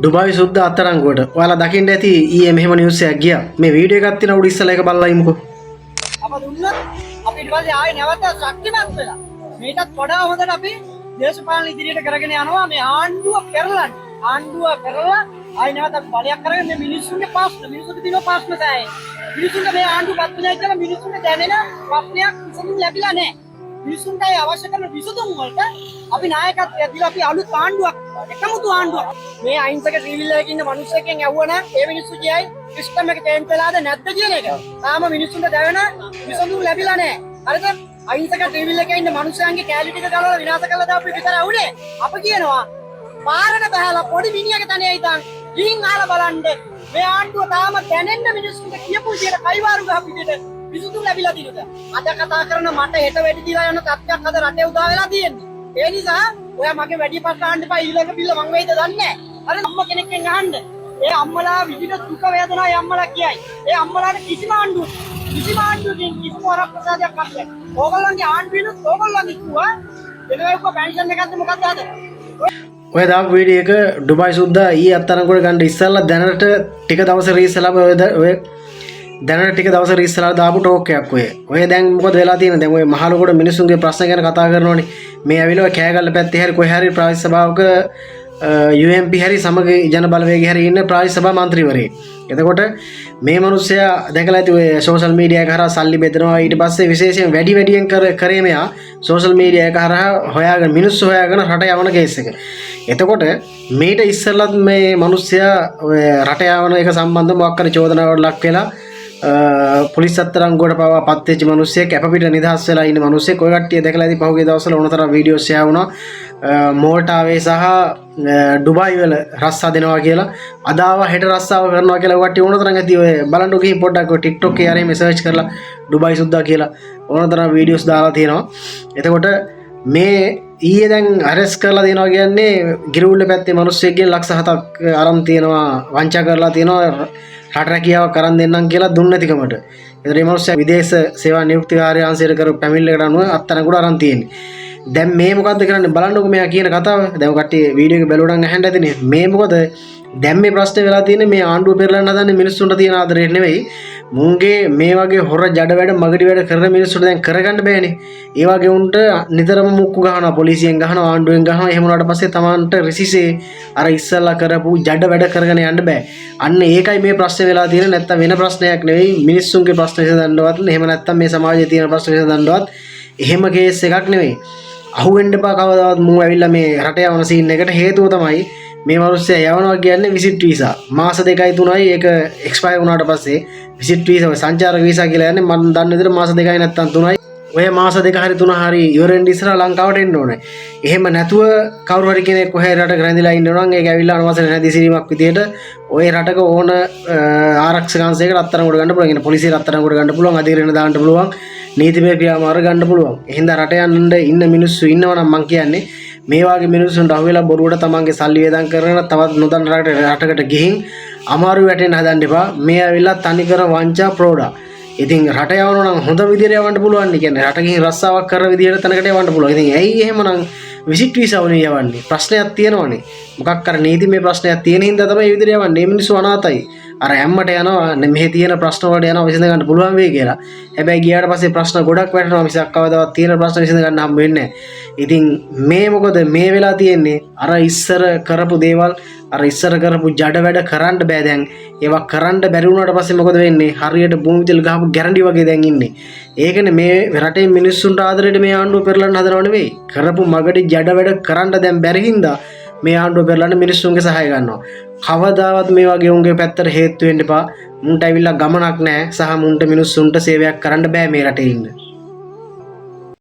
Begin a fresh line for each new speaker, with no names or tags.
Dubai සුද්ද අත්අඩංගුවට. ඔයාලා දකින්න ඇති ඊයේ මෙහෙම නිවුස් එකක් ගියා. මේ වීඩියෝ එකක් තියෙන උඩ ඉස්සලා එක බලලා ඉමුකෝ.
අප දුන්නොත් අපි ඊට පස්සේ ආයෙ නැවත ශක්තිමත් වෙලා මේකත් වඩා හොඳට අපි දේශපාලන ඉදිරියට කරගෙන යනවා. මේ ආණ්ඩුව පෙරලන්නේ. ආණ්ඩුව පෙරලලා ආයෙ නැවත අපි බලයක් කරගෙන මේ මිනිස්සුන්ගේ මිනිස්සුන්ට දිනව ප්‍රශ්න තමයි. මිනිස්සුන්ට මේ ආණ්ඩුව පත්වනයි කියලා මිනිස්සුන්ට දැනෙන ප්‍රශ්නයක් විසඳුම් ලැබිලා නැහැ. මිනිස්සුන්ට අවශ්‍ය කරන විසඳුම් වලට අපි නායකත්වය දීලා අපි අලුත් ආණ්ඩුවක් එකමුතු ආණ්ඩුවක් මේ අහිංසක ත්‍රිවිල් එකේ ඉන්න මිනිස්සුකෙන් ඇහුවා නම් ඒ මිනිස්සු කියයි සිස්ටම් එක චේන්ජ් වෙලාද නැද්ද කියන එක. තාම මිනිස්සුන්ට දැවෙන විසඳුම් ලැබිලා නැහැ. හරිද? අහිංසක ත්‍රිවිල් එකේ ඉන්න මිනිස්සුන්ගේ කැලි ටික ගලවලා විනාශ කළා දාපු විතරයි උනේ. අපි කියනවා පාරට බහලා පොඩි මිනිහගේ තනියයි ඉතින් ගිහින් ආලා බලන්න මේ ආණ්ඩුව තාම දැනෙන්න මිනිස්සුන්ට කියපු විදියට කයිවාරු ගහපු විදියට විසඳුම් ලැබිලා තියෙනවා. අද කතා කරන මට හෙට වෙඩි තියලා යන තත්ත්වයක් අද රටේ උදා වෙලා තියෙන්නේ. ඒ නිසා ඔයා මගේ වැඩි ප්‍රශ්න අහන්න එපා. ඊළඟ බිල්ල මං වෙයිද දන්නේ නැහැ. අර අම්ම කෙනෙක්ගෙන් අහන්න. ඒ අම්මලා විවිධ දුක වේදනා අම්මලා කියයි. ඒ අම්මලාට කිසිම ආණ්ඩුවකින් කිසිම වරක් ප්‍රසාදයක් නැහැ. ඕගොල්ලන්ගේ ආණ්ඩුවෙනුත් ඕගොල්ලන්ගේ කිව්වා එනවෙක පෙන්ෂන් එකක්ද මොකක්ද අද?
ඔය දාපු වීඩියෝ එක ඩුබායි සුද්දා ඊයේ අත්අඩංගුවට ගන්න ඉස්සලා දැනට ටික දවස් ඉස්සලා ඔය දැනට ටික දවස් ඉස්සලා දාපු ටෝක් එකක් ඔය. ඔය දැන් මොකද වෙලා තියෙන්නේ? දැන් ඔය මහලුකොට මිනිස්සුන්ගේ ප්‍රශ්න ගැන කතා කරනෝනේ. මේ ඇවිල්ලා කෑගල්ල පැත්තේ හැරි කොහේ හැරි ප්‍රාදේශ සභාවක UMP හැරි සමග ජන බලවේගය හැරි ඉන්න ප්‍රාදේශ සභා මන්ත්‍රීවරයෙක්. එතකොට මේ මිනිස්සයා දැකලා ඇති ඔය සෝෂල් මීඩියා එක හරහා සල්ලි බෙදනවා. ඊට පස්සේ විශේෂයෙන් වැඩියෙන් කරේ මෙයා සෝෂල් මීඩියා එක හරහා හොයාගෙන මිනිස්සු හොයාගෙන රට යවන කේස් එක. එතකොට මේට ඉස්සෙල්ලත් මේ මිනිස්සයා ඔය රට යවන එක සම්බන්ධව මොකක් හරි චෝදනාවකට ලක් වෙලා පොලිස් අත්අඩංගුවට පවා පත් වෙච්ච මිනිස්සෙක් අපිට නිදහස් වෙලා ඉන්න මිනිස්සෙක් ඔය කට්ටිය දැකලා ඉතින් පහුගිය දවස්වල ඕනතරම් වීඩියෝ ෂෙයා වුණා මෝල්ටාවේ සහ ඩුබායි වල රස්සා දෙනවා කියලා අදාව හෙට රස්සාව කරනවා කියලා කට්ටිය ඕනතරම් ඇති ඔය බලන්න ගිහින් පොඩ්ඩක් ඔය TikTok එකේ ආරේ මෙසර්ච් කරලා ඩුබායි සුද්දා කියලා ඕනතරම් වීඩියෝස් දාලා තියෙනවා. එතකොට මේ ඊයේ දැන් අරෙස්ට් කරලා දෙනවා කියන්නේ ගිරුල්ලේ පැත්තේ මිනිස්සෙක්ගෙන් ලක්ෂ 7ක් අරන් තියෙනවා වංචා කරලා තියෙනවා රට රැකියාව කරන් දෙන්නම් කියලා දුන්න නැතිකමට. ඒතර මේ මිනිස්සයා විදේශ සේවා නියුක්ති කාර්යාංශයට කරපු පැමිණිල්ලකට අනුව අත්අඩංගුවට අරන් තියෙන්නේ. දැන් මේ මොකද්ද කරන්නේ බලන්නකො මෙයා කියන කතාව. දැන් කට්ටිය වීඩියෝ එක බැලුවනම් අහන්න ඇතිනේ. මේ මොකද දැන් මේ ප්‍රශ්නේ වෙලා තියෙන්නේ මේ ආණ්ඩුව පෙරලන්න හදන්නේ මිනිස්සුන්ට තියෙන ආදරේ නෙවෙයි. මුන්ගේ මේ වගේ හොර ජඩ වැඩ මගඩි වැඩ කරන මිනිස්සුන්ට දැන් කරගන්න බෑනේ. ඒ වගේ උන්ට නිතරම මුක්කු ගහනවා පොලිසියෙන් ගහනවා ආණ්ඩුවෙන් ගහනවා. එහෙම වුණාට පස්සේ තමන්ට රිසිසේ අර ඉස්සල්ලා කරපු ජඩ වැඩ කරගෙන යන්න බෑ. අන්න ඒකයි මේ ප්‍රශ්නේ වෙලා තියෙන්නේ. නැත්තම් වෙන ප්‍රශ්නයක් නෙවෙයි. මිනිස්සුන්ගේ ප්‍රශ්න විසඳන්නවත් එහෙම නැත්තම් මේ සමාජයේ තියෙන ප්‍රශ්න විසඳන්නවත් එහෙම කේස් එකක් නෙවෙයි. අහුවෙන්න එපා කවදාවත් මූ ඇවිල්ලා මේ රට යවන සීන් එකට හේතුව තමයි මේ මිනිස්සයා යවනවා කියන්නේ විසිට් වීසා. මාස 2යි 3යි ඒක එක්ස්පයර් වුණාට පස්සේ විසිට් වීසා ඔය සංචාරක වීසා කියලා යන්නේ මම දන්න විදිහට මාස 2යි නැත්තම් 3යි. ඔය මාස 2 හරි 3 හරි ඉවරෙන් ඉස්සරහා ලංකාවට එන්න ඕනේ. එහෙම නැතුව කවුරු හරි කෙනෙක් කොහේ රටක රැඳිලා ඉන්නවා නම් ඒක ඇවිල්ලා අනවසර නැති සිරීමක් විදියට ඔය රටක ඕන ආරක්ෂක අංශයකට අත්අඩංගුවට ගන්න පුළුවන්. පොලිසියට අත්අඩංගුවට ගන්න පුළුවන්. අධිකරණ දාන්න පුළුවන්. නීතිමය ක්‍රියාමාර්ග ගන්න පුළුවන්. එහෙනම් රට යන්න ඉන්න මිනිස්සු ඉන්නවා නම් මං කියන්නේ මේ වගේ මිනිස්සුන්ට අහුවෙලා බොරුවට තමන්ගේ සල්ලි වේදම් කරන තවත් නොදන්න රටකට ගිහින් අමාරු වැටෙන්න හදන්න එපා. මේ ඇවිල්ලා තනිකර වංචා ප්‍රෝඩා. ඉතින් රට යවනවා නම් හොඳ විදිහට යවන්න පුළුවන්. කියන්නේ රට ගිහින් රස්සාවක් කර විදිහට තැනකට යවන්න පුළුවන්. ඉතින් ඇයි එහෙමනම් විසිට් වීසා වුණේ යවන්නේ? ප්‍රශ්නයක් තියෙනවනේ. මොකක් කර නීතිමය ප්‍රශ්නයක් තියෙන හින්දා තමයි මේ විදිහට යවන්නේ. මේ මිනිස්සු අනාතයි. අර හැම්මට යනවා මෙහි තියෙන ප්‍රශ්න වලට යනවා විසඳ ගන්න පුළුවන් වෙයි කියලා. හැබැයි ගියාට පස්සේ ප්‍රශ්න ගොඩක් වැටෙනවා මිසක් කවදාවත් තියෙන ප්‍රශ්න විසඳ ගන්න හම්බ වෙන්නේ නැහැ. ඉතින් මේ මොකද මේ වෙලා තියෙන්නේ අර ඉස්සර කරපු දේවල් අර ඉස්සර කරපු ජඩ වැඩ කරන්න බෑ දැන්. ඒවා කරන්න බැරි වුණාට පස්සේ මොකද වෙන්නේ? හරියට භූමි තෙල් ගහපු ගැරන්ටි වගේ දැන් ඉන්නේ. ඒකනේ මේ රටේ මිනිස්සුන්ට ආදරේට මේ ආණ්ඩුව පෙරලන්න හදනව නෙවෙයි. කරපු මගඩි ජඩ වැඩ කරන්න දැන් බැරි හින්දා මේ ආණ්ඩුව පෙරලන්න මිනිස්සුන්ගේ සහාය ගන්නවා. කවදාවත් මේ වගේ උන්ගේ පැත්තට හේතු වෙන්න එපා. මුන්ට ඇවිල්ලා ගමනක් නැහැ. සහ මුන්ට මිනිස්සුන්ට සේවයක් කරන්න බෑ මේ රටේ ඉන්න.